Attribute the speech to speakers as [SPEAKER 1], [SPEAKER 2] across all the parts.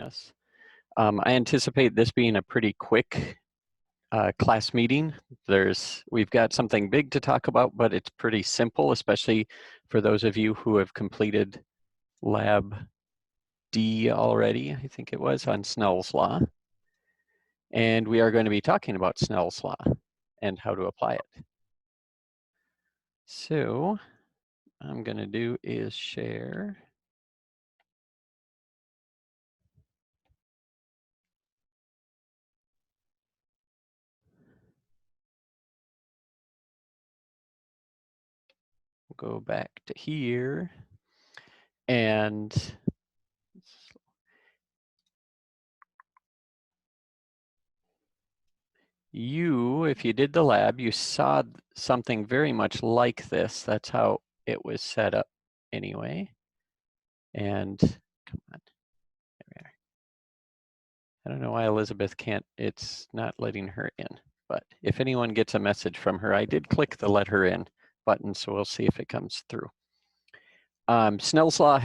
[SPEAKER 1] us. I anticipate this being a pretty quick class meeting. We've got something big to talk about, but it's pretty simple, especially for those of you who have completed Lab D already, I think it was, on Snell's law. And we are going to be talking about Snell's law and how to apply it. So what I'm going to do is share. Go back to here, and if you did the lab, you saw something very much like this. That's how it was set up anyway. And come on, there we are. I don't know why Elizabeth it's not letting her in. But if anyone gets a message from her, I did click the let her in button, so we'll see if it comes through. Snell's law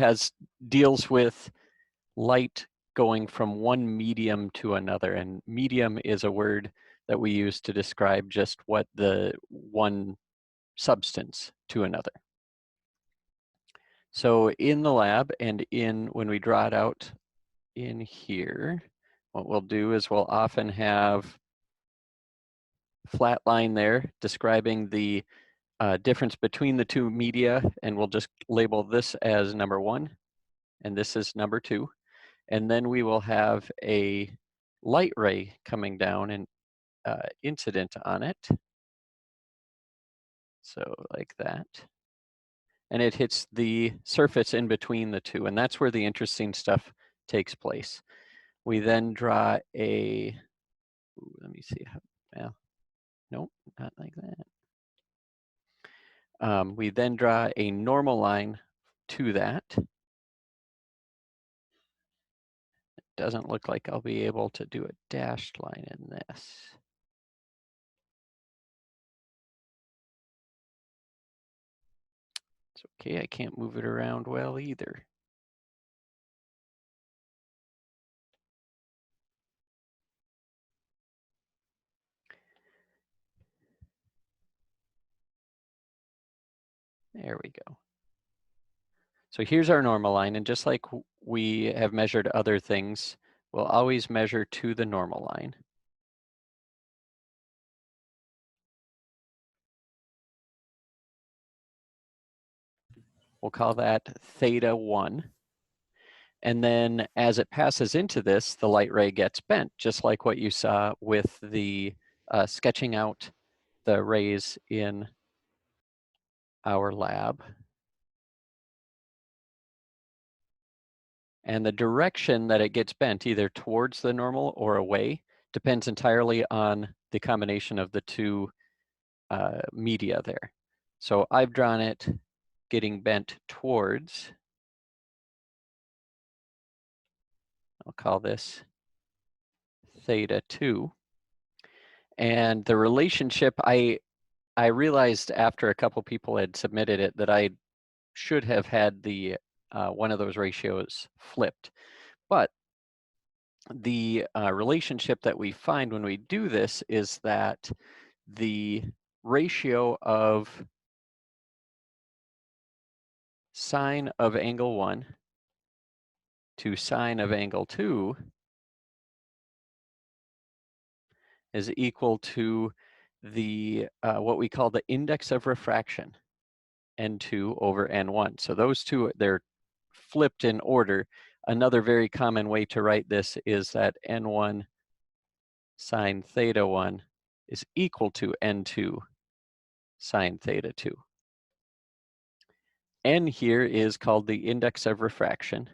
[SPEAKER 1] deals with light going from one medium to another, and medium is a word that we use to describe just what the one substance to another. So in the lab and when we draw it out in here, what we'll do is we'll often have flat line there describing the difference between the two media, and we'll just label this as number 1 and this is number 2. And then we will have a light ray coming down and incident on it. So like that. And it hits the surface in between the two, and that's where the interesting stuff takes place. We then draw let me see how, well, nope, not like that. We then draw a normal line to that. It doesn't look like I'll be able to do a dashed line in this. It's okay, I can't move it around well either. There we go. So here's our normal line, and just like we have measured other things, we'll always measure to the normal line. We'll call that theta 1. And then as it passes into this, the light ray gets bent, just like what you saw with the sketching out the rays in our lab. And the direction that it gets bent, either towards the normal or away, depends entirely on the combination of the two media there. So I've drawn it getting bent towards, I'll call this theta 2. And the relationship, I realized after a couple people had submitted it that I should have had the one of those ratios flipped. But the relationship that we find when we do this is that the ratio of sine of angle 1 to sine of angle 2 is equal to the what we call the index of refraction, N2 over N1. So those two, they're flipped in order. Another very common way to write this is that N1 sine theta 1 is equal to N2 sine theta 2. N here is called the index of refraction.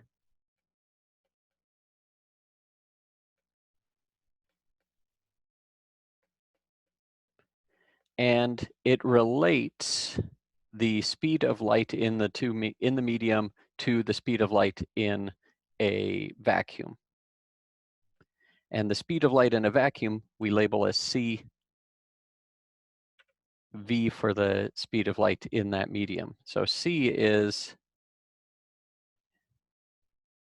[SPEAKER 1] And it relates the speed of light in the medium to the speed of light in a vacuum. And the speed of light in a vacuum we label as c, v for the speed of light in that medium. So c is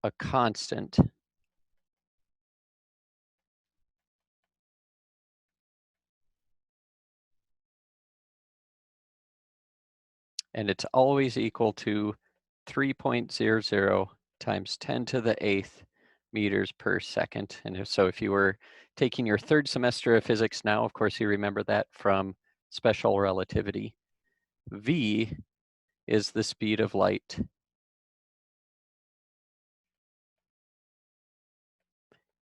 [SPEAKER 1] a constant and it's always equal to 3.00 times 10 to the 8th meters per second. And so if you were taking your third semester of physics now, of course you remember that from special relativity. V is the speed of light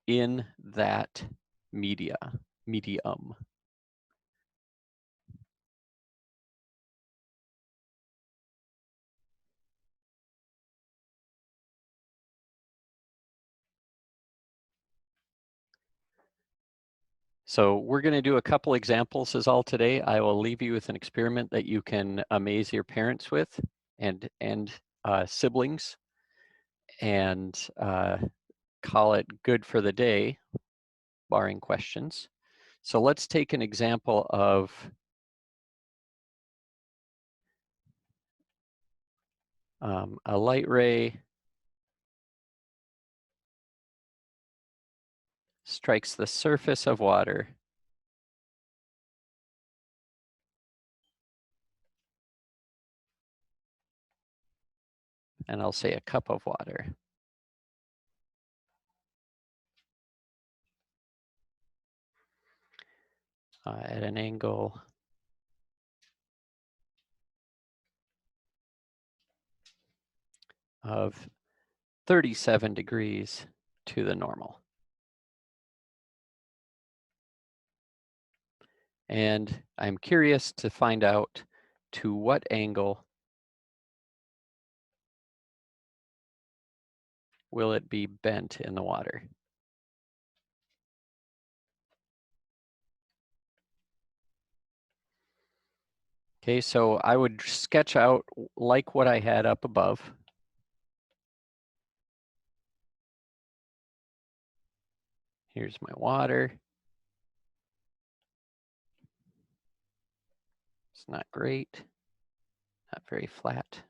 [SPEAKER 1] in that medium. So we're going to do a couple examples as all today. I will leave you with an experiment that you can amaze your parents with and siblings, and call it good for the day, barring questions. So let's take an example of a light ray strikes the surface of water and I'll say a cup of water. At an angle of 37 degrees to the normal. And I'm curious to find out to what angle will it be bent in the water. Okay, so I would sketch out like what I had up above. Here's my water. It's not great, not very flat.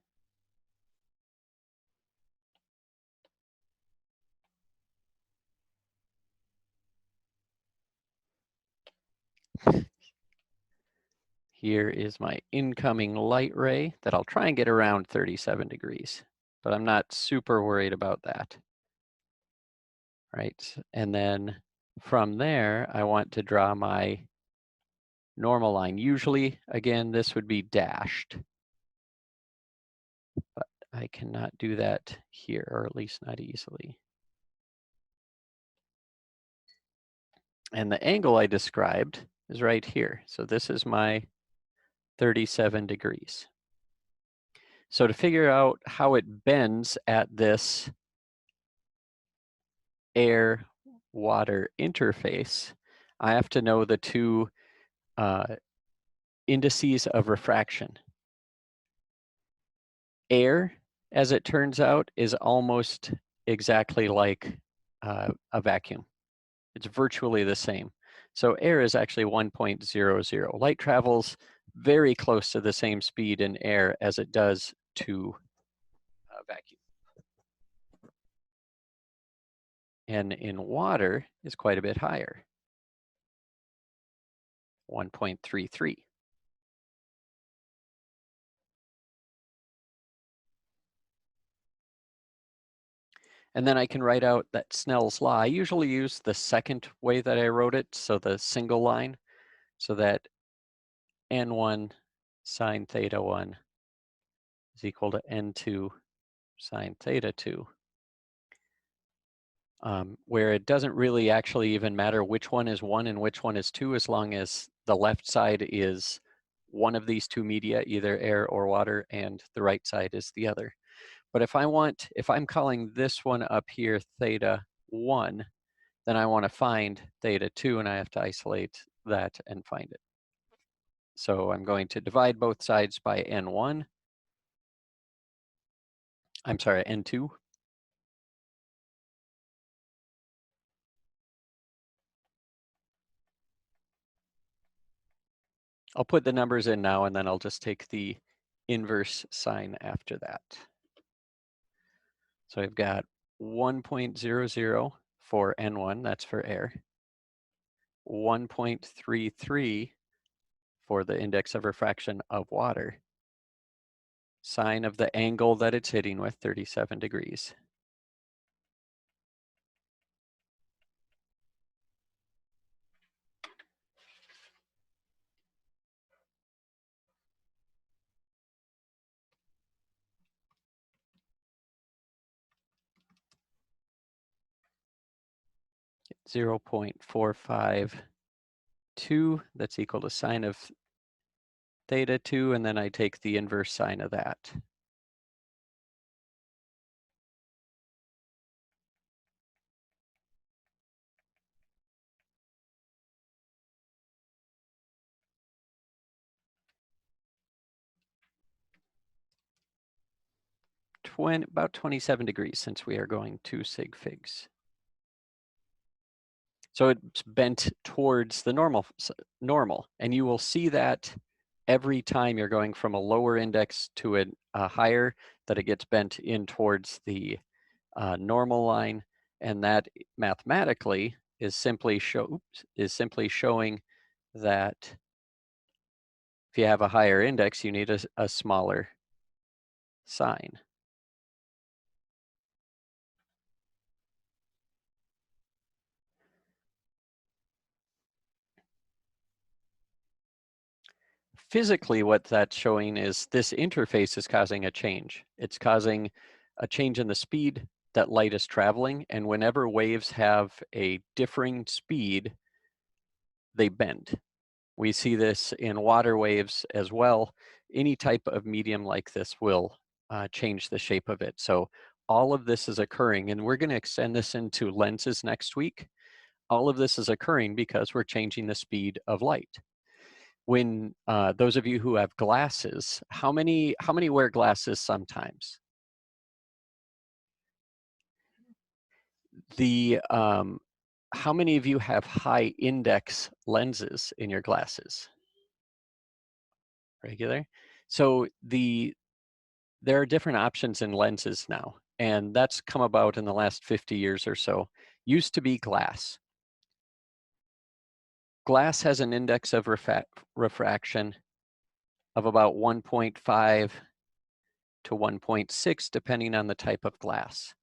[SPEAKER 1] Here is my incoming light ray that I'll try and get around 37 degrees, but I'm not super worried about that. Right, and then from there, I want to draw my normal line. Usually, again, this would be dashed, but I cannot do that here, or at least not easily. And the angle I described is right here. So this is my 37 degrees. So to figure out how it bends at this air-water interface, I have to know the two indices of refraction. Air, as it turns out, is almost exactly like a vacuum. It's virtually the same. So air is actually 1.00. Light travels very close to the same speed in air as it does to a vacuum. And in water is quite a bit higher, 1.33. And then I can write out that Snell's law. I usually use the second way that I wrote it, so the single line, so that n1 sine theta 1 is equal to n2 sine theta 2. Where it doesn't really actually even matter which one is 1 and which one is 2, as long as the left side is one of these two media, either air or water, and the right side is the other. But if I'm calling this one up here theta 1, then I want to find theta 2, and I have to isolate that and find it. So I'm going to divide both sides by n1. I'm sorry, n2. I'll put the numbers in now, and then I'll just take the inverse sign after that. So I've got 1.00 for N1, that's for air. 1.33 for the index of refraction of water. sine of the angle that it's hitting with, 37 degrees. Get 0.452, that's equal to sine of theta 2, and then I take the inverse sine of that. About 27 degrees since we are going 2 sig figs. So it's bent towards the normal, and you will see that every time you're going from a lower index to a higher, that it gets bent in towards the normal line, and that mathematically is simply showing that if you have a higher index, you need a smaller sine. Physically, what that's showing is this interface is causing a change. It's causing a change in the speed that light is traveling, and whenever waves have a differing speed, they bend. We see this in water waves as well. Any type of medium like this will change the shape of it. So all of this is occurring, and we're going to extend this into lenses next week. All of this is occurring because we're changing the speed of light. When those of you who have glasses, how many wear glasses sometimes? How many of you have high index lenses in your glasses? Regular. So there are different options in lenses now, and that's come about in the last 50 years or so. Used to be glass. Glass has an index of refraction of about 1.5 to 1.6, depending on the type of glass.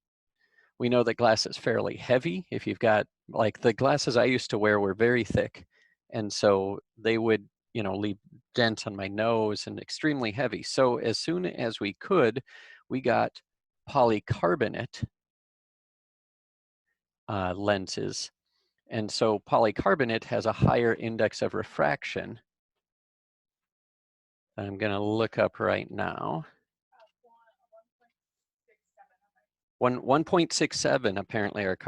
[SPEAKER 1] We know that glass is fairly heavy. If you've got, like the glasses I used to wear were very thick, and so they would, leave dents on my nose and extremely heavy. So as soon as we could, we got polycarbonate lenses. And so polycarbonate has a higher index of refraction. I'm going to look up right now. 1.67 apparently are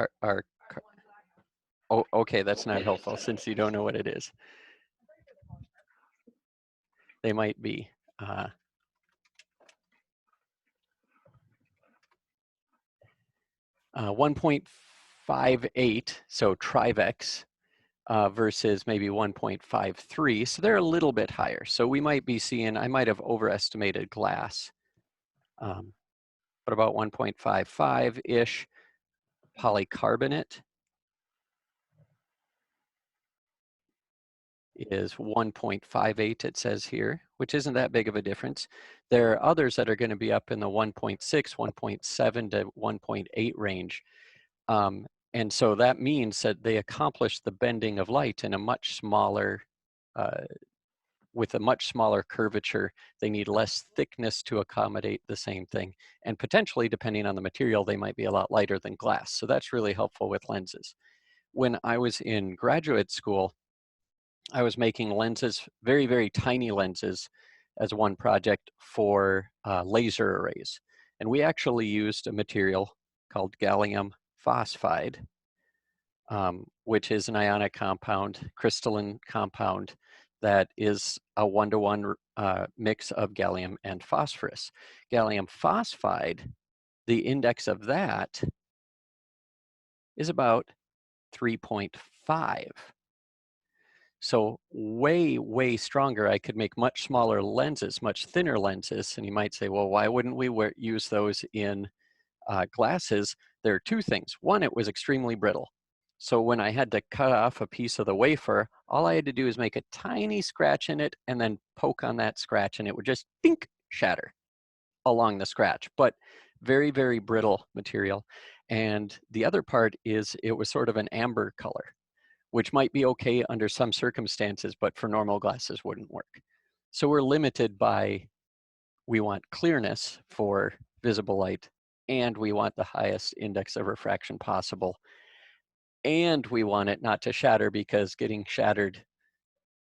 [SPEAKER 1] oh, okay, that's not helpful since you don't know what it is. They might be. 1.58, so Trivex, versus maybe 1.53. So they're a little bit higher. So we might be seeing, I might have overestimated glass, but about 1.55-ish. Polycarbonate is 1.58, it says here, which isn't that big of a difference. There are others that are going to be up in the 1.6, 1.7 to 1.8 range. And so that means that they accomplish the bending of light in a much smaller, with a much smaller curvature. They need less thickness to accommodate the same thing. And potentially, depending on the material, they might be a lot lighter than glass. So that's really helpful with lenses. When I was in graduate school, I was making lenses, very, very tiny lenses, as one project for laser arrays. And we actually used a material called gallium phosphide, which is an ionic compound, crystalline compound that is a one-to-one mix of gallium and phosphorus. Gallium phosphide, the index of that is about 3.5. So way, way stronger. I could make much smaller lenses, much thinner lenses. And you might say, well, why wouldn't we use those in glasses? There are two things. One, it was extremely brittle. So when I had to cut off a piece of the wafer, all I had to do is make a tiny scratch in it and then poke on that scratch and it would just dink, shatter. along the scratch, but very, very brittle material. And the other part is it was sort of an amber color, which might be okay under some circumstances, but for normal glasses wouldn't work. So we're limited by, we want clearness for visible light, and we want the highest index of refraction possible. And we want it not to shatter, because getting shattered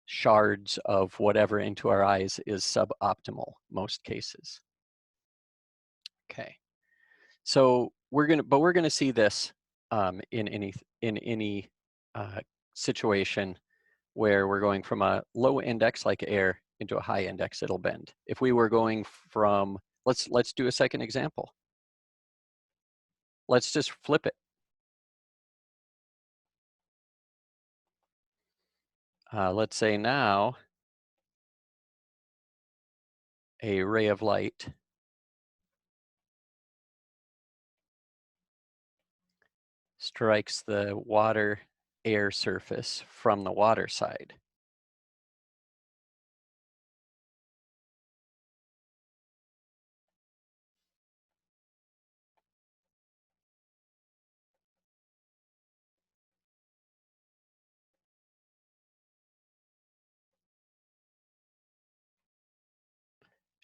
[SPEAKER 1] shards of whatever into our eyes is suboptimal most cases. Okay, so we're gonna see this in any situation where we're going from a low index like air into a high index, it'll bend. If we were going from, let's do a second example. Let's just flip it. Let's say now a ray of light strikes the water air surface from the water side.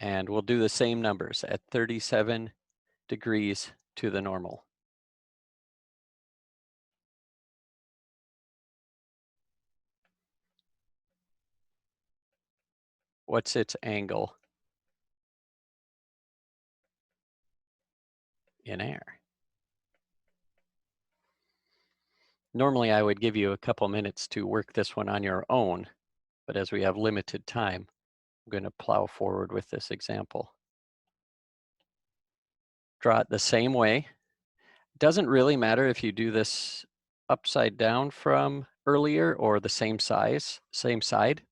[SPEAKER 1] And we'll do the same numbers at 37 degrees to the normal. What's its angle in air? Normally I would give you a couple minutes to work this one on your own, but as we have limited time, I'm going to plow forward with this example. Draw it the same way. Doesn't really matter if you do this upside down from earlier or the same size, same side.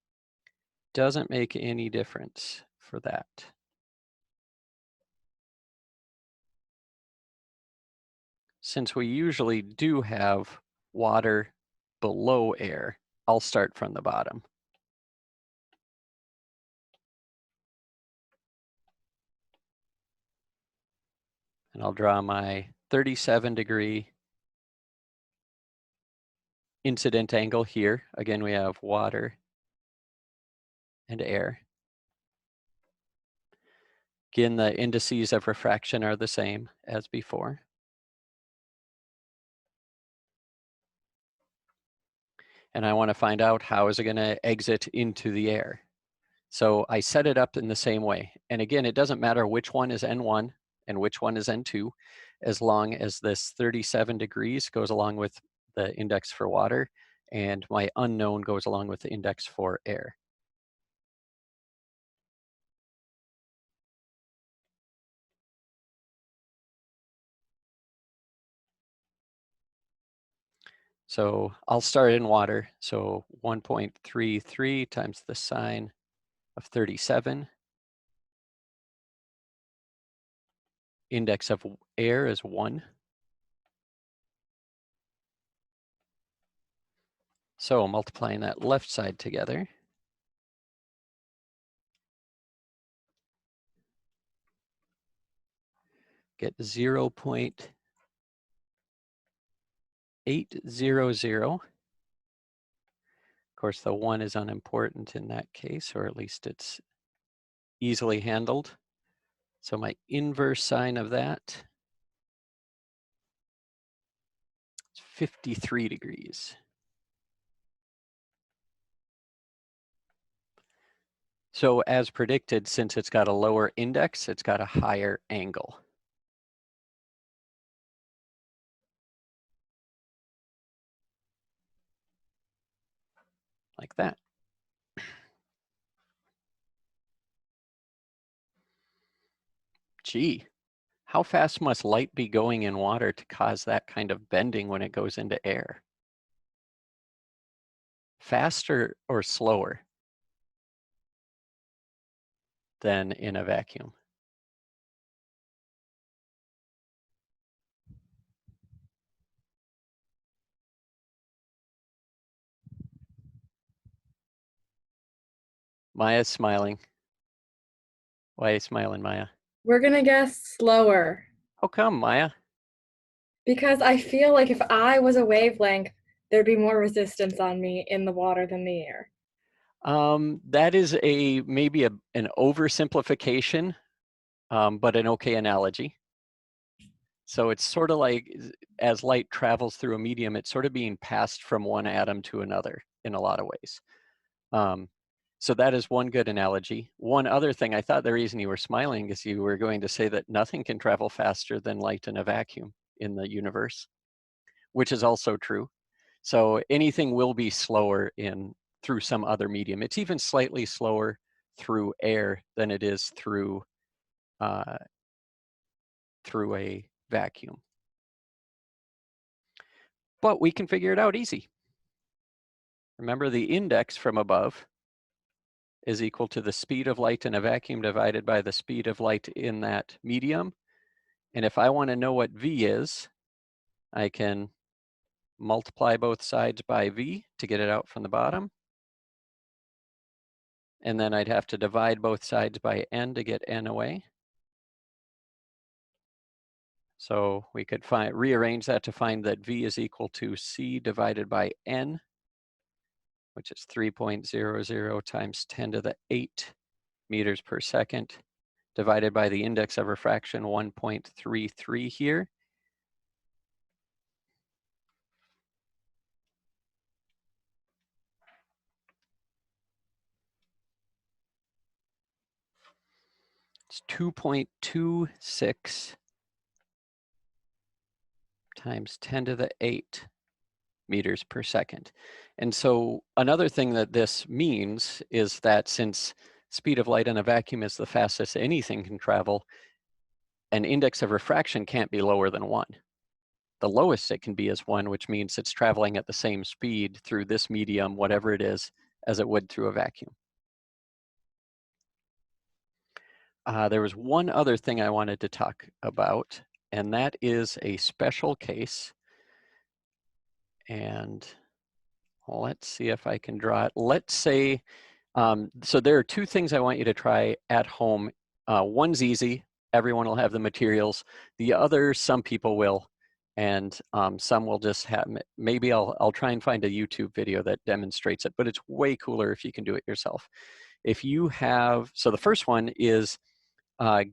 [SPEAKER 1] Doesn't make any difference for that. Since we usually do have water below air, I'll start from the bottom. And I'll draw my 37-degree incident angle here. Again, we have water and air. Again, the indices of refraction are the same as before. And I want to find out how is it going to exit into the air. So I set it up in the same way. And again, it doesn't matter which one is N1 and which one is N2, as long as this 37 degrees goes along with the index for water, and my unknown goes along with the index for air. So I'll start in water. So 1.33 times the sine of 37. Index of air is 1. So multiplying that left side together, get 0.800. Of course, the 1 is unimportant in that case, or at least it's easily handled. So my inverse sine of that is 53 degrees. So as predicted, since it's got a lower index, it's got a higher angle. Like that. Gee, how fast must light be going in water to cause that kind of bending when it goes into air? Faster or slower than in a vacuum? Maya's smiling. Why are you smiling, Maya?
[SPEAKER 2] We're gonna guess slower
[SPEAKER 1] How come, Maya?
[SPEAKER 2] because I feel like if I was a wavelength, there'd be more resistance on me in the water than the air.
[SPEAKER 1] That is maybe an oversimplification, but an okay analogy. So it's sort of like as light travels through a medium, it's sort of being passed from one atom to another in a lot of ways. So that is one good analogy. One other thing, I thought the reason you were smiling is you were going to say that nothing can travel faster than light in a vacuum in the universe, which is also true. So anything will be slower through some other medium. It's even slightly slower through air than it is through a vacuum. But we can figure it out easy. Remember, the index from above is equal to the speed of light in a vacuum divided by the speed of light in that medium. And if I want to know what V is, I can multiply both sides by V to get it out from the bottom. And then I'd have to divide both sides by N to get N away. So we could rearrange that to find that V is equal to C divided by N, which is 3.00 times 10 to the 8 meters per second, divided by the index of refraction 1.33 here. It's 2.26 times 10 to the 8 meters per second. And so another thing that this means is that since speed of light in a vacuum is the fastest anything can travel, an index of refraction can't be lower than 1. The lowest it can be is 1, which means it's traveling at the same speed through this medium, whatever it is, as it would through a vacuum. There was one other thing I wanted to talk about, and that is a special case. And let's see if I can draw it. Let's say, so there are two things I want you to try at home. One's easy. Everyone will have the materials. The other, some people will, and some will just have, maybe I'll try and find a YouTube video that demonstrates it, but it's way cooler if you can do it yourself. If you have, so the first one is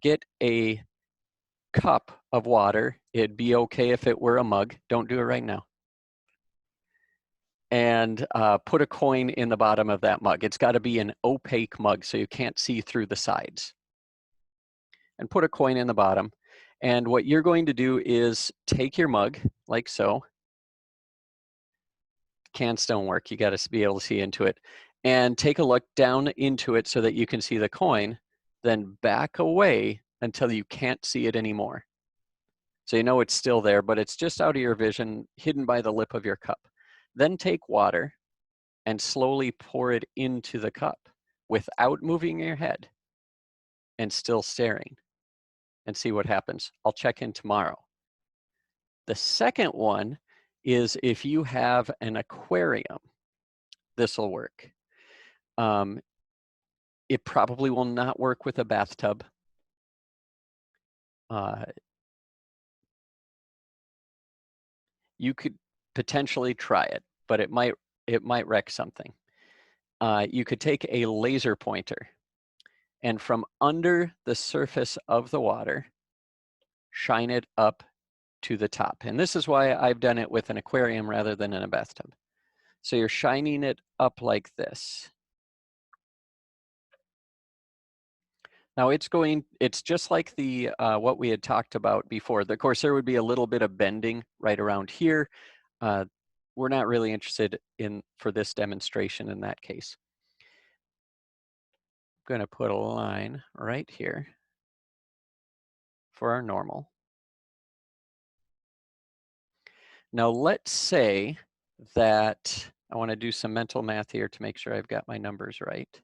[SPEAKER 1] get a cup of water. It'd be okay if it were a mug. Don't do it right now. And put a coin in the bottom of that mug. It's got to be an opaque mug so you can't see through the sides. And put a coin in the bottom. And what you're going to do is take your mug, like so. Cans don't work. You got to be able to see into it. And take a look down into it so that you can see the coin. Then back away until you can't see it anymore. So you know it's still there, but it's just out of your vision, hidden by the lip of your cup. Then take water and slowly pour it into the cup without moving your head and still staring and see what happens. I'll check in tomorrow. The second one is if you have an aquarium, this will work. It probably will not work with a bathtub. You could potentially try it, but it might wreck something. You could take a laser pointer and from under the surface of the water, shine it up to the top. And this is why I've done it with an aquarium rather than in a bathtub. So you're shining it up like this. Now it's just like the what we had talked about before. Of course, there would be a little bit of bending right around here. We're not really interested for this demonstration in that case. I'm gonna put a line right here for our normal. Now let's say that I want to do some mental math here to make sure I've got my numbers right.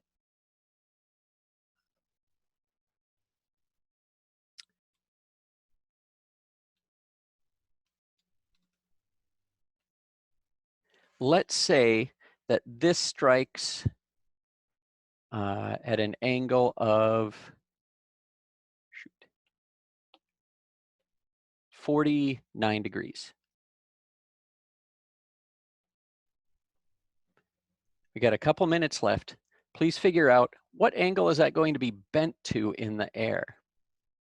[SPEAKER 1] Let's say that this strikes at an angle of, shoot, 49 degrees. We got a couple minutes left. Please figure out what angle is that going to be bent to in the air.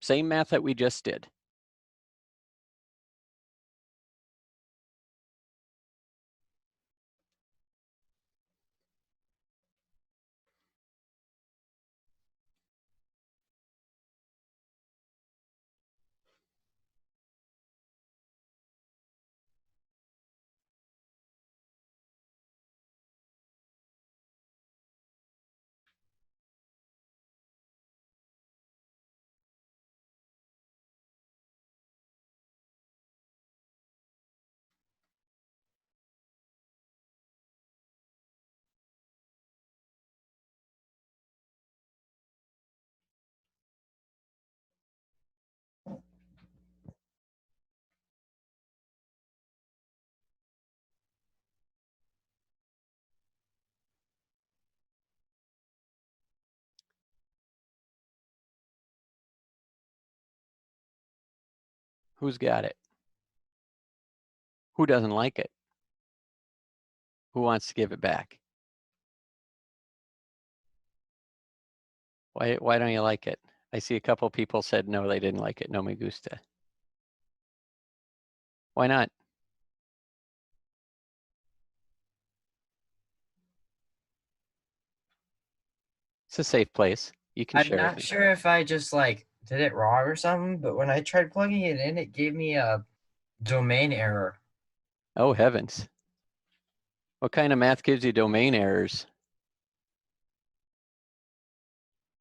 [SPEAKER 1] Same math that we just did. Who's got it? Who doesn't like it? Who wants to give it back? Why don't you like it? I see a couple people said no, they didn't like it. No me gusta. Why not? It's a safe place. You can
[SPEAKER 3] I'm
[SPEAKER 1] share with
[SPEAKER 3] not
[SPEAKER 1] me.
[SPEAKER 3] sure if I just like did it wrong or something, but when I tried plugging it in, it gave me a domain error.
[SPEAKER 1] Oh heavens. What kind of math gives you domain errors?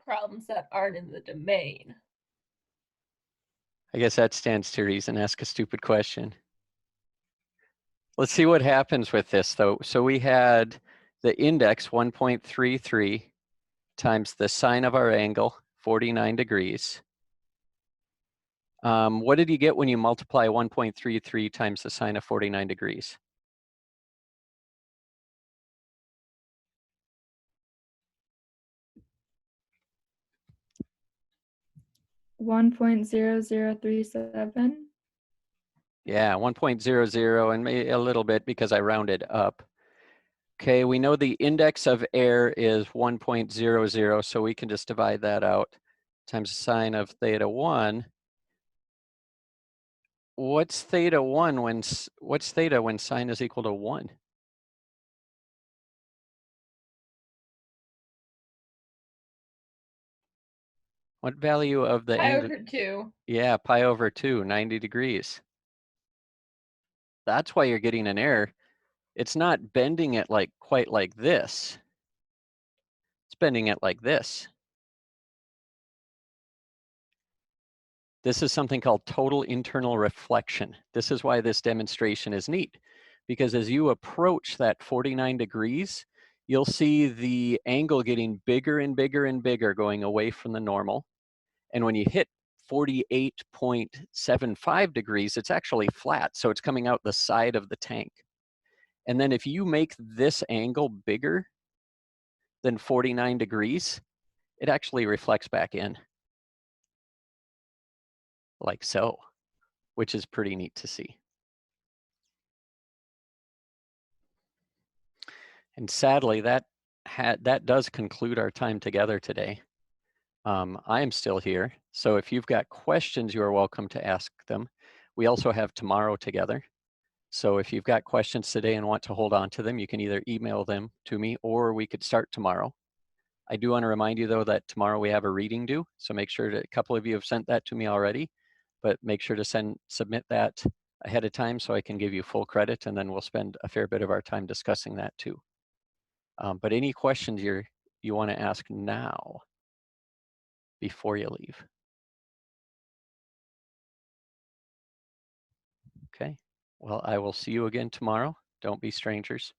[SPEAKER 2] Problems that aren't in the domain.
[SPEAKER 1] I guess that stands to reason. Ask a stupid question. Let's see what happens with this though. So we had the index 1.33 times the sine of our angle, 49 degrees. What did you get when you multiply 1.33 times the sine of 49 degrees?
[SPEAKER 2] 1.0037.
[SPEAKER 1] Yeah, 1.00 and maybe a little bit because I rounded up. Okay, we know the index of air is 1.00, so we can just divide that out times sine of theta 1. What's theta 1 what's theta when sine is equal to 1? What value of the
[SPEAKER 2] Pi
[SPEAKER 1] angle?
[SPEAKER 2] over 2.
[SPEAKER 1] Yeah, pi over 2, 90 degrees. That's why you're getting an error. It's not bending it like quite like this. It's bending it like this. This is something called total internal reflection. This is why this demonstration is neat, because as you approach that 49 degrees, you'll see the angle getting bigger and bigger and bigger going away from the normal. And when you hit 48.75 degrees, it's actually flat. So it's coming out the side of the tank. And then if you make this angle bigger than 49 degrees, it actually reflects back in like so, which is pretty neat to see. And sadly, that does conclude our time together today. I am still here, so if you've got questions, you are welcome to ask them. We also have tomorrow together. So if you've got questions today and want to hold on to them, you can either email them to me or we could start tomorrow. I do want to remind you though that tomorrow we have a reading due, so make sure that a couple of you have sent that to me already, but make sure to submit that ahead of time so I can give you full credit, and then we'll spend a fair bit of our time discussing that too. But any questions you want to ask now before you leave? Okay, well, I will see you again tomorrow. Don't be strangers.